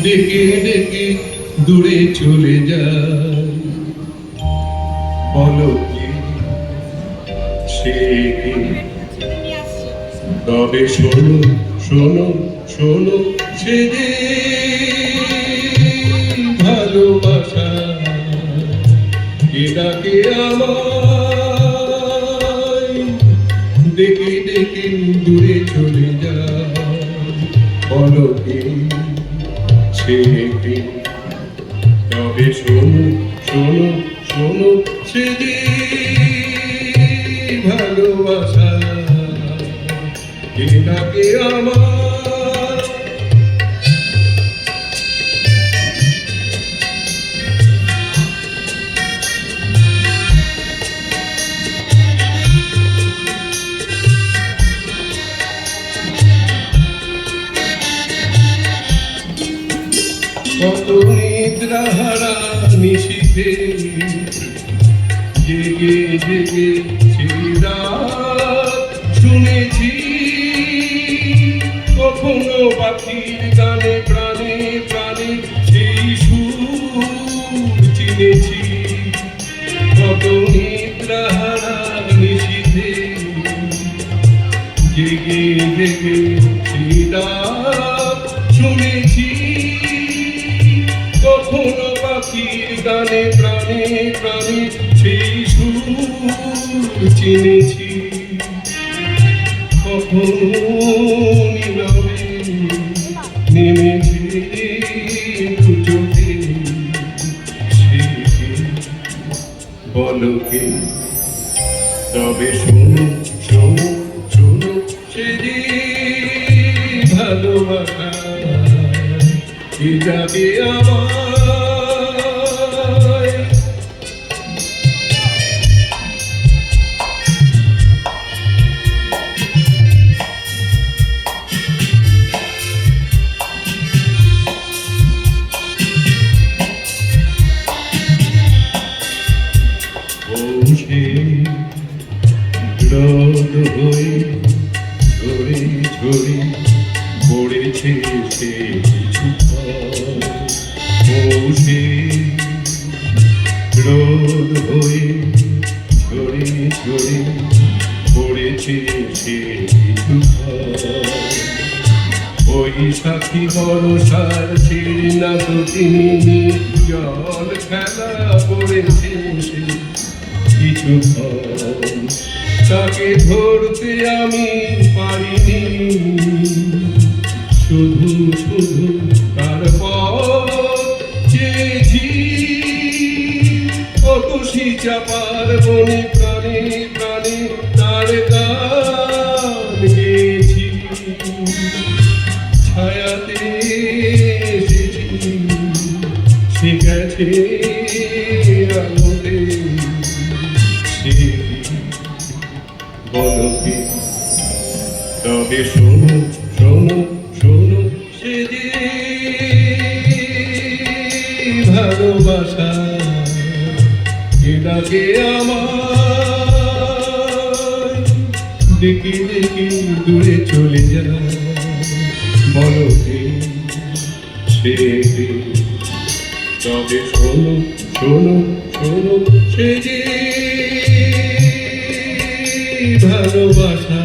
ডেকে ডেকে দূরে চলে যায়। বলো কি সে কি? তবে শোনো শোনো শোনো, সে যে ভালোবাসা কে ডাকে আমায়, ডেকে ডেকে দূরে চলে যায়। বলো কি সে কি? তবে শোনো শোনো শোনো, সে যে ভালোবাসা কে ডাকে আমায়। কত নিদ্রাহারা নিশীথে জেগে জেগে রাত শুনেছি, কখনো পাখির গানে প্রাণে প্রাণে সেই সুর চিনেছি। কত নিদ্রাহারা নিশীথে জেগে জেগে রাত শুনেছি, কখনো পাখির গানে প্রাণে প্রাণে সেই সুর চিনেছি। কখনো নীরবে নেমেছে চোখে, সে কি? বলো কে? তবে শোনো শোনো শোনো, সে যে ভালোবাসা কে ডাকে আমায়। সে রোদ হয়ে ঝরে ঝরে পড়েছে সে কিছু ফল। সে রোদ হয়ে ঝরে ঝরে পড়েছে সে কিছু ফল। বৈশাখী বর্ষার ছিঁড়ি না তো তিনি জল খেলা পড়েছে সে কিছু ফল। তাকে ধরতে আমি পারিনি, শুধু শুধু তার পথ চেয়েছি। অতসী চাপার বনে প্রাণে প্রাণে তার গান গেয়েছি। ছায়াতে এসেছি, সে গেছে আলোতে। বলো কি? তবে শোনো শোনো শোনো, সে যে ভালোবাসা কে ডাকে আমায়, ডেকে ডেকে দূরে চলে যায়। বলো কি সে কি? তবে শোনো শোনো শোনো, সে যে ভালোবাসা